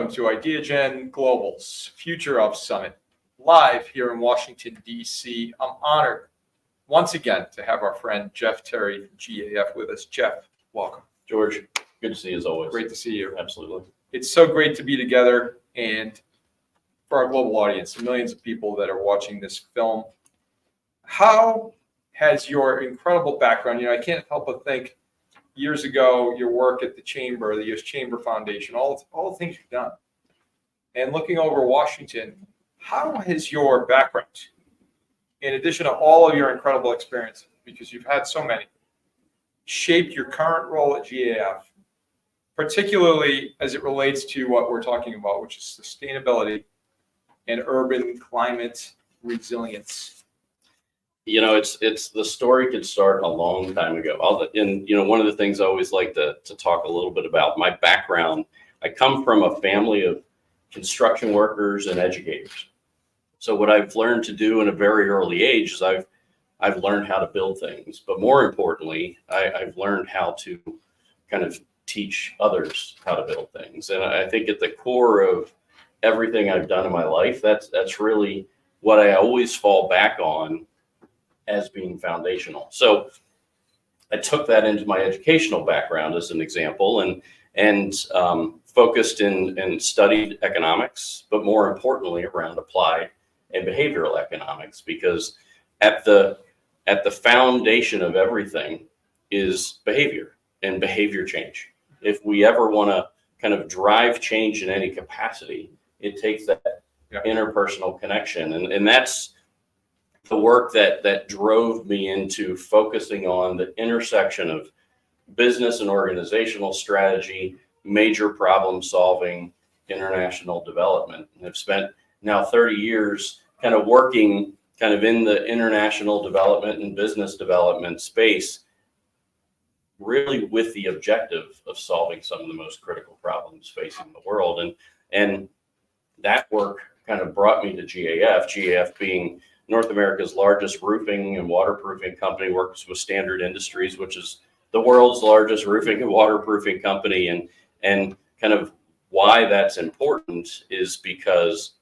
welcome to Ideagen Global's Future of Summit, live here in Washington, D.C. I'm honored once again to have our friend Jeff Terry from GAF with us. Jeff, welcome. George, good to see you as always. Great to see you. Absolutely. It's so great to be together, and for our global audience, the millions of people that are watching this film, how has your incredible background, I can't help but think years ago, your work at the Chamber, the U.S. Chamber Foundation, all the things you've done. And looking over Washington, how has your background, in addition to all of your incredible experience, because you've had so many, shaped your current role at GAF, particularly as it relates to what we're talking about, which is sustainability and urban climate resilience? It's the story could start a long time ago. One of the things I always like to talk a little bit about my background. I come from a family of construction workers and educators. So what I've learned to do in a very early age is I've learned how to build things, but more importantly, I've learned how to kind of teach others how to build things. And I think at the core of everything I've done in my life, that's really what I always fall back on as being foundational. So I took that into my educational background as an example and focused and studied economics, but more importantly around applied and behavioral economics, because at the foundation of everything is behavior and behavior change. If we ever want to kind of drive change in any capacity, it takes that interpersonal connection. And that's the work that drove me into focusing on the intersection of business and organizational strategy, major problem solving, international development. And I've spent now 30 years kind of working kind of in the international development and business development space, really with the objective of solving some of the most critical problems facing the world. And that work kind of brought me to GAF being North America's largest roofing and waterproofing company, works with Standard Industries, which is the world's largest roofing and waterproofing company. And kind of why that's important is because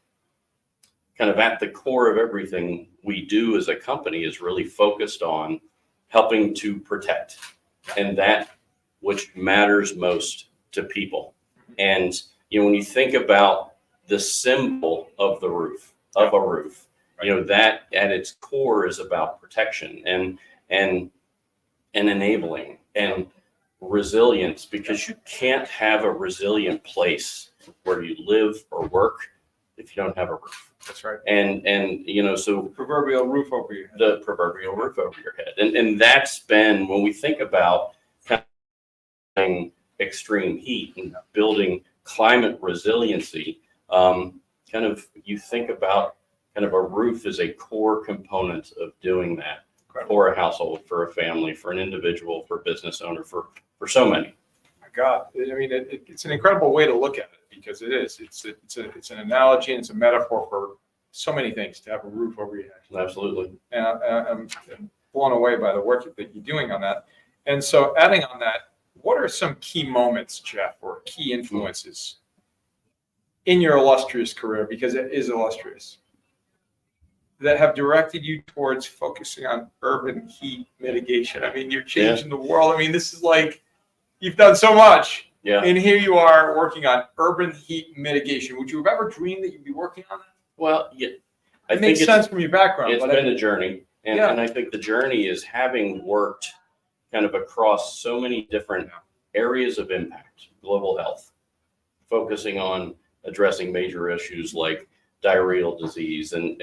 kind of at the core of everything we do as a company is really focused on helping to protect and that which matters most to people. And when you think about the symbol of the roof, of a roof, that at its core is about protection and enabling and resilience, because you can't have a resilient place where you live or work if you don't have a roof. That's right. And so the proverbial roof over your head. The proverbial roof over your head. And that's been, when we think about kind of extreme heat and building climate resiliency, you think about kind of a roof is a core component of doing that. Incredible. For a household, for a family, for an individual, for a business owner, for so many. My God, I mean, it's an incredible way to look at it, because it is. It's an analogy and it's a metaphor for so many things to have a roof over your head. Absolutely. And I'm blown away by the work that you're doing on that. And so, adding on that, what are some key moments, Jeff, or key influences in your illustrious career, because it is illustrious, that have directed you towards focusing on urban heat mitigation? I mean, you're changing the world. I mean, this is like, you've done so much. Yeah. And here you are working on urban heat mitigation. Would you have ever dreamed that you'd be working on that? Well, yeah. It makes sense from your background. It's been a journey. And I think the journey is having worked kind of across so many different areas of impact, global health, focusing on addressing major issues like diarrheal disease and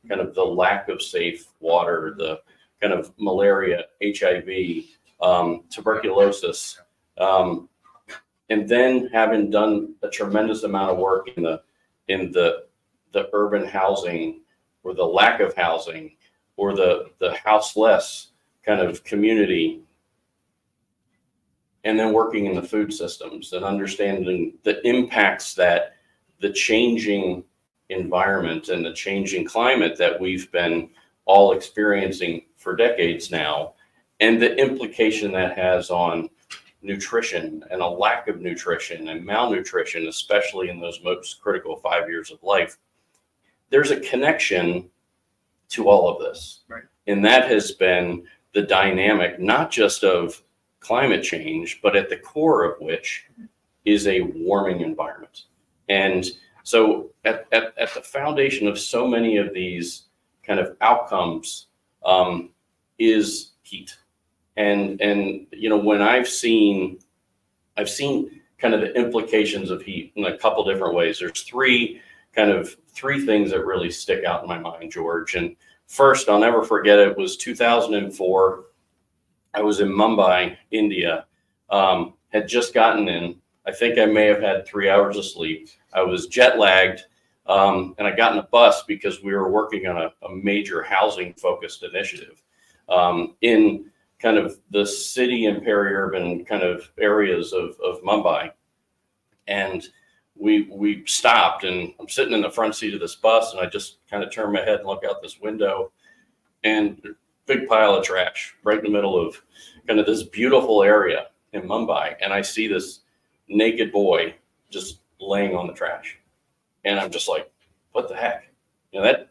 kind of the lack of safe water, the kind of malaria, HIV, tuberculosis, and then having done a tremendous amount of work in the urban housing, or the lack of housing, or the houseless kind of community, and then working in the food systems and understanding the impacts that the changing environment and the changing climate that we've been all experiencing for decades now, and the implication that has on nutrition and a lack of nutrition and malnutrition, especially in those most critical 5 years of life. There's a connection to all of this. Right. And that has been the dynamic, not just of climate change, but at the core of which is a warming environment. And so at the foundation of so many of these kind of outcomes is heat. And you know, when I've seen kind of the implications of heat in a couple different ways. There's three things that really stick out in my mind, George. And first, I'll never forget, it was 2004. I was in Mumbai, India, had just gotten in. I think I may have had 3 hours of sleep. I was jet lagged, and I got in a bus because we were working on a major housing focused initiative in kind of the city and peri-urban kind of areas of Mumbai. And we stopped, and I'm sitting in the front seat of this bus, and I just kind of turn my head and look out this window, and big pile of trash right in the middle of kind of this beautiful area in Mumbai. And I see this naked boy just laying on the trash. And I'm just like, what the heck? You know,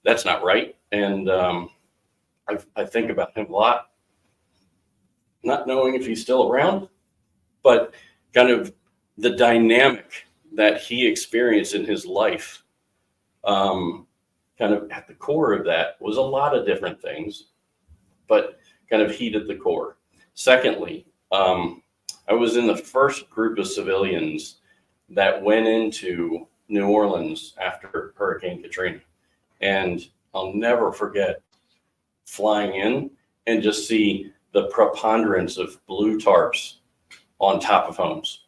that's not right. And I think about him a lot, not knowing if he's still around, but kind of the dynamic that he experienced in his life, kind of at the core of that was a lot of different things, but kind of heat at the core. Secondly, I was in the first group of civilians that went into New Orleans after Hurricane Katrina. And I'll never forget flying in and just see the preponderance of blue tarps on top of homes.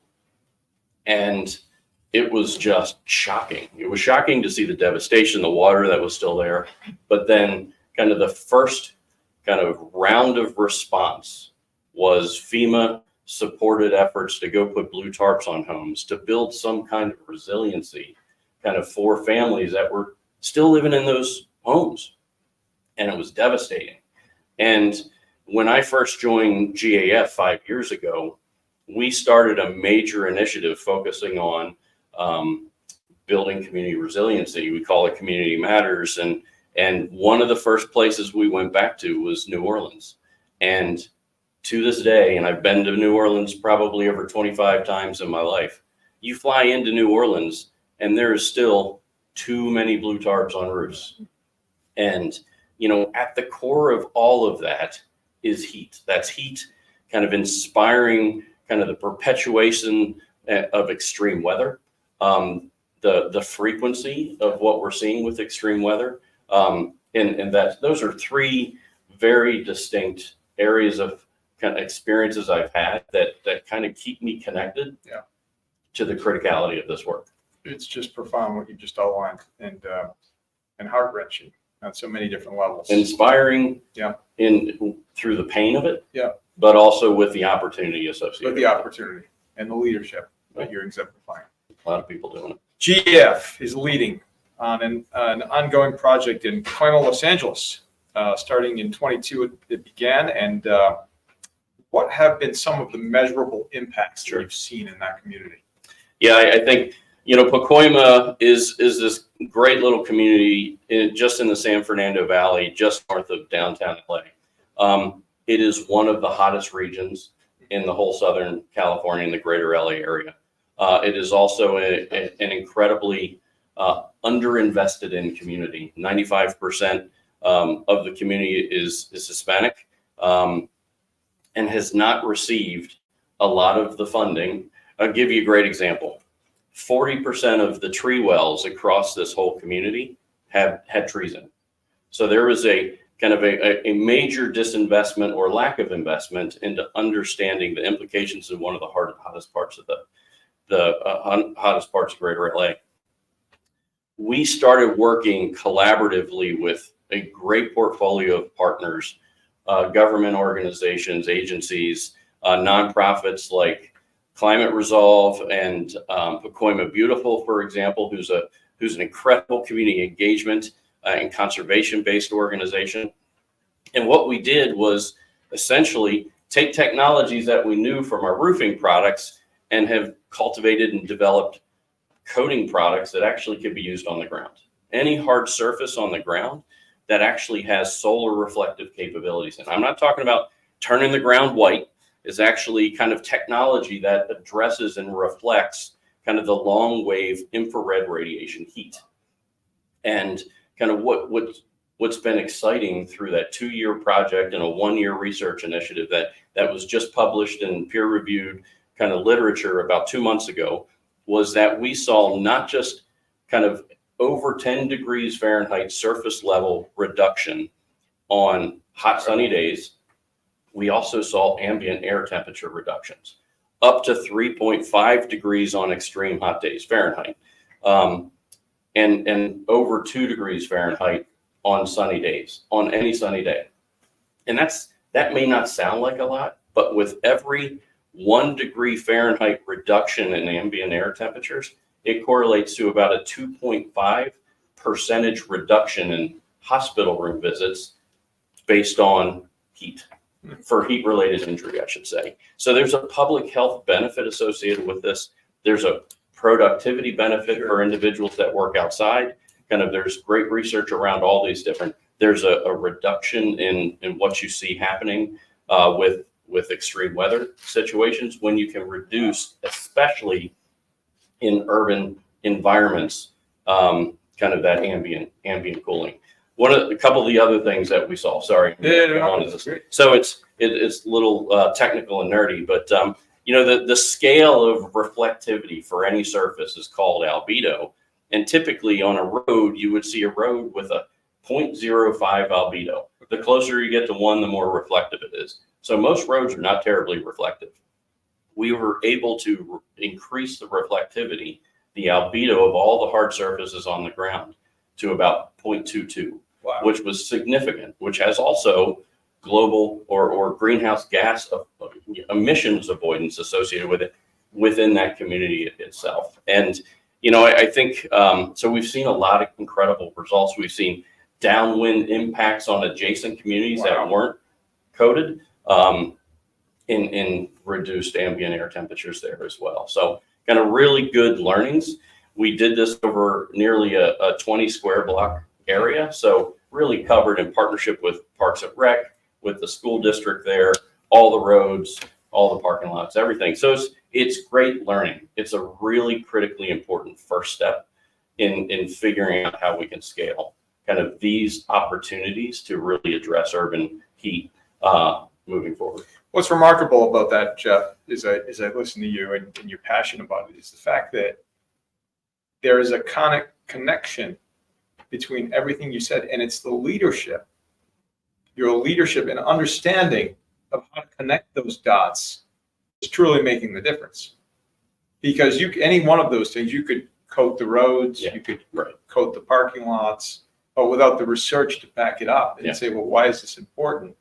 And it was just shocking. It was shocking to see the devastation, the water that was still there. But then kind of the first kind of round of response was FEMA supported efforts to go put blue tarps on homes to build some kind of resiliency kind of for families that were still living in those homes. And it was devastating. And when I first joined GAF 5 years ago, we started a major initiative focusing on building community resiliency. We call it Community Matters. And one of the first places we went back to was New Orleans. And to this day, and I've been to New Orleans probably over 25 times in my life, you fly into New Orleans and there is still too many blue tarps on roofs. And, you know, at the core of all of that is heat. That's heat kind of inspiring kind of the perpetuation of extreme weather, the frequency of what we're seeing with extreme weather. And that those are three very distinct areas of kind of experiences I've had that kind of keep me connected to the criticality of this work. It's just profound what you just outlined, and heart-wrenching on so many different levels. Inspiring through the pain of it, but also with the opportunity associated. With the opportunity and the leadership that you're exemplifying. A lot of people doing it. GAF is leading on an ongoing project in Pacoima, Los Angeles, starting in 22. It began, and what have been some of the measurable impacts that you've seen in that community? Yeah, I think, you know, Pacoima is this great little community just in the San Fernando Valley, just north of downtown LA. It is one of the hottest regions in the whole Southern California and the greater LA area. It is also an incredibly underinvested in community. 95% of the community is Hispanic and has not received a lot of the funding. I'll give you a great example. 40% of the tree wells across this whole community had trees in. So there was a kind of a major disinvestment or lack of investment into understanding the implications in one of the hottest parts of hottest parts of greater LA. We started working collaboratively with a great portfolio of partners, government organizations, agencies, nonprofits like Climate Resolve and Pacoima Beautiful, for example, who's an incredible community engagement and conservation-based organization. And what we did was essentially take technologies that we knew from our roofing products and have cultivated and developed coating products that actually could be used on the ground. Any hard surface on the ground that actually has solar reflective capabilities. And I'm not talking about turning the ground white. Is actually kind of technology that addresses and reflects kind of the long wave infrared radiation heat. And kind of what's been exciting through that 2-year project and a 1-year research initiative that was just published in peer reviewed kind of literature about 2 months ago was that we saw not just kind of over 10 degrees Fahrenheit surface level reduction on hot sunny days. We also saw ambient air temperature reductions up to 3.5 degrees on extreme hot days Fahrenheit, and over 2 degrees Fahrenheit on sunny days, on any sunny day. And that may not sound like a lot, but with every 1 degree Fahrenheit reduction in ambient air temperatures, it correlates to about a 2.5% reduction in hospital room visits based on heat. For heat-related injury, I should say. So there's a public health benefit associated with this. There's a productivity benefit for individuals that work outside. Kind of there's great research around all these different. There's a reduction in what you see happening with extreme weather situations when you can reduce, especially in urban environments, kind of that ambient cooling. A couple of the other things that we saw. Sorry. So it's a little technical and nerdy, but the scale of reflectivity for any surface is called albedo, and typically on a road you would see a road with a 0.05 albedo. The closer you get to 1, the more reflective it is. So most roads are not terribly reflective. We were able to increase the reflectivity, the albedo of all the hard surfaces on the ground, to about 0.22. Wow. Which was significant, which has also global or greenhouse gas emissions avoidance associated with it within that community itself. And, I think, so we've seen a lot of incredible results. We've seen downwind impacts on adjacent communities that weren't coated in reduced ambient air temperatures there as well. So kind of really good learnings. We did this over nearly a 20 square block area. So really covered in partnership with Parks and Rec, with the school district there, all the roads, all the parking lots, everything. So it's great learning. It's a really critically important first step in figuring out how we can scale kind of these opportunities to really address urban heat moving forward. What's remarkable about that, Jeff, is I listen to you and you're passionate about it, is the fact that there is a connection between everything you said, and it's the leadership, your leadership and understanding of how to connect those dots is truly making the difference. Because any one of those things, you could coat the roads, you could coat the parking lots, but without the research to back it up and say, well, why is this important?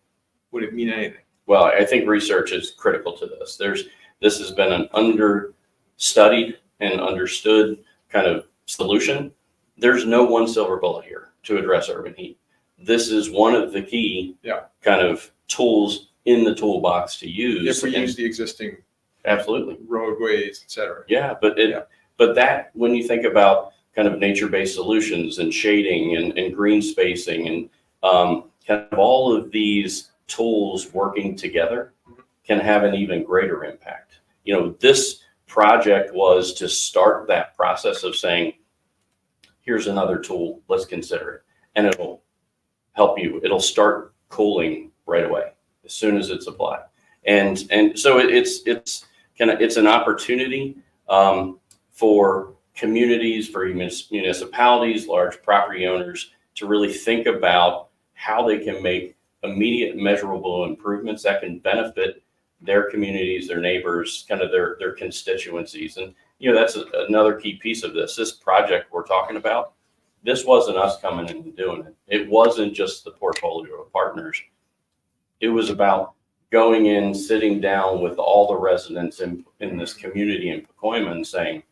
Would it mean anything? Well, I think research is critical to this. This has been an understudied and understood kind of solution. There's no one silver bullet here to address urban heat. This is one of the key kind of tools in the toolbox to use. If we use the existing roadways, et cetera. Yeah, but that when you think about kind of nature-based solutions and shading and green spacing and kind of all of these tools working together can have an even greater impact. This project was to start that process of saying, here's another tool, let's consider it. And it'll help you. It'll start cooling right away as soon as it's applied. And so it's an opportunity for communities, for municipalities, large property owners to really think about how they can make immediate measurable improvements that can benefit their communities, their neighbors, kind of their constituencies. And that's another key piece of this project we're talking about. This wasn't us coming in and doing it. It wasn't just the portfolio of partners. It was about going in, sitting down with all the residents in this community in Pacoima and saying,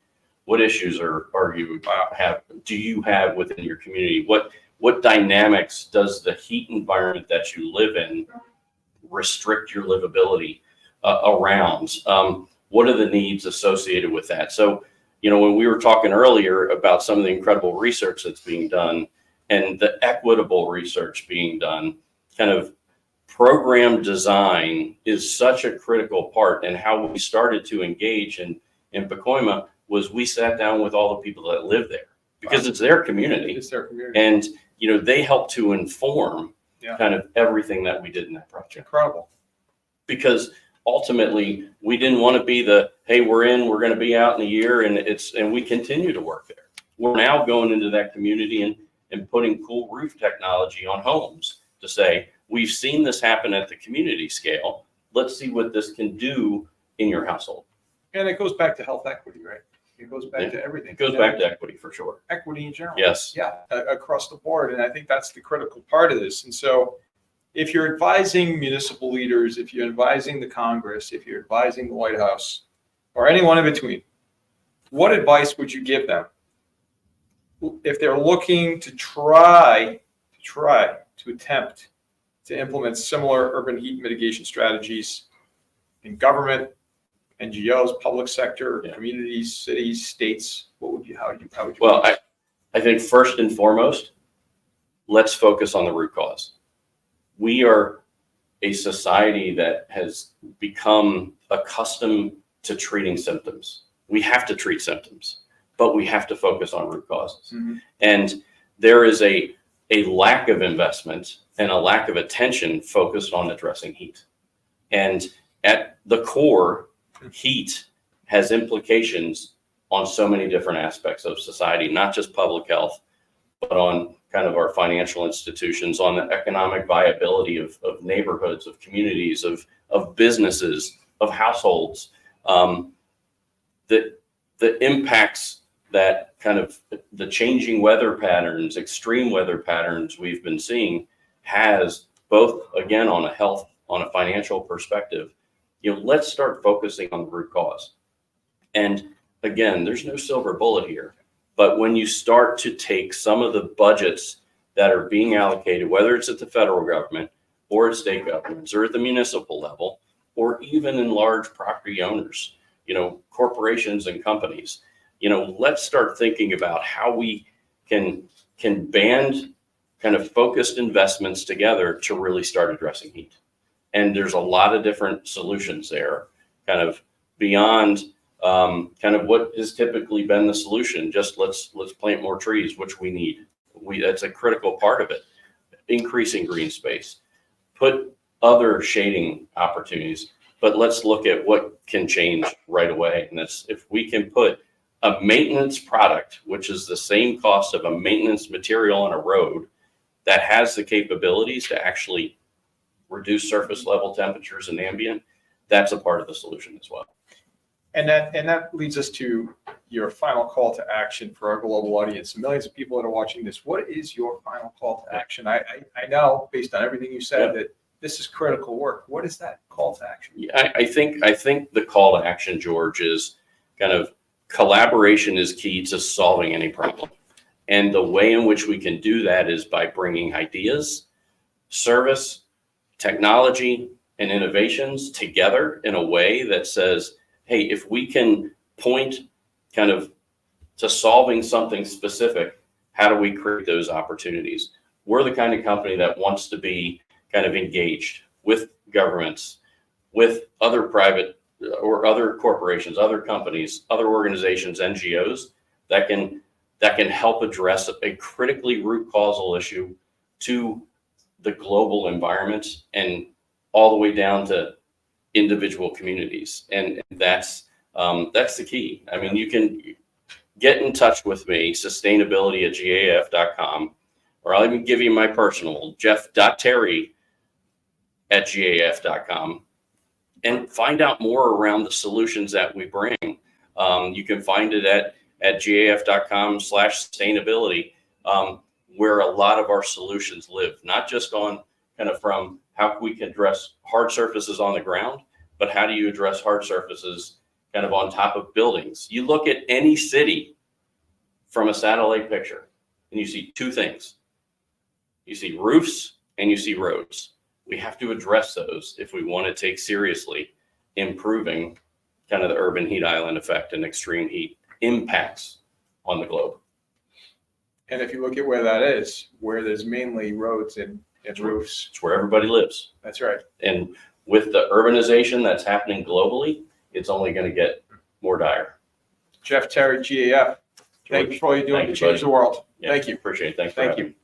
what issues do you have within your community? What dynamics does the heat environment that you live in restrict your livability around? What are the needs associated with that? So, when we were talking earlier about some of the incredible research that's being done and the equitable research being done, kind of program design is such a critical part. And how we started to engage in Pacoima was we sat down with all the people that live there, because it's their community. It's their community. And, they help to inform Yeah. kind of everything that we did in that project. Incredible. Because ultimately we didn't want to be hey, we're going to be out in a year, and we continue to work there. We're now going into that community and putting cool roof technology on homes to say, we've seen this happen at the community scale. Let's see what this can do in your household. And it goes back to health equity, right? It goes back to everything. It goes back to equity for sure. Equity in general. Yes. Yeah, across the board. And I think that's the critical part of this. And so if you're advising municipal leaders, if you're advising the Congress, if you're advising the White House, or anyone in between, what advice would you give them if they're looking to attempt to implement similar urban heat mitigation strategies in government, NGOs, public sector, communities, cities, states? How would you? Well, I think first and foremost, let's focus on the root cause. We are a society that has become accustomed to treating symptoms. We have to treat symptoms, but we have to focus on root causes. Mm-hmm. And there is a lack of investment and a lack of attention focused on addressing heat. And at the core, heat has implications on so many different aspects of society, not just public health, but on kind of our financial institutions, on the economic viability of neighborhoods, of communities, of businesses, of households. The impacts that kind of the changing weather patterns, extreme weather patterns we've been seeing has both, again, on a health, on a financial perspective. Let's start focusing on the root cause. And again, there's no silver bullet here, but when you start to take some of the budgets that are being allocated, whether it's at the federal government or at state governments or at the municipal level, or even in large property owners, corporations and companies, let's start thinking about how we can band kind of focused investments together to really start addressing heat. And there's a lot of different solutions there, kind of beyond kind of what has typically been the solution. Just let's plant more trees, which we need. That's a critical part of it. Increasing green space, put other shading opportunities, but let's look at what can change right away. And that's if we can put a maintenance product, which is the same cost of a maintenance material on a road, that has the capabilities to actually reduce surface level temperatures and ambient, that's a part of the solution as well. And that leads us to your final call to action for our global audience. Millions of people that are watching this, what is your final call to action? I know, based on everything you said, that this is critical work. What is that call to action? I think the call to action, George, is kind of collaboration is key to solving any problem. And the way in which we can do that is by bringing ideas, service, technology, and innovations together in a way that says, hey, if we can point kind of to solving something specific, how do we create those opportunities? We're the kind of company that wants to be kind of engaged with governments, with other private or other corporations, other companies, other organizations, NGOs that can help address a critically root causal issue to the global environment and all the way down to individual communities. And that's the key. I mean, you can get in touch with me, sustainability@gaf.com, or I'll even give you my personal, jeff.terry@gaf.com, and find out more around the solutions that we bring. You can find it at gaf.com/sustainability, where a lot of our solutions live, not just on kind of from how we can address hard surfaces on the ground, but how do you address hard surfaces kind of on top of buildings? You look at any city from a satellite picture and you see two things. You see roofs and you see roads. we have to address those if we want to take seriously improving kind of the urban heat island effect and extreme heat impacts on the globe. And if you look at where that is, where there's mainly roads and roofs. It's where everybody lives. That's right. And with the urbanization that's happening globally, it's only going to get more dire. Jeff Terry, GAF. Thank you for all you're doing to change the world. Yeah, Thank you. Appreciate it. Thanks for Thank having you. me.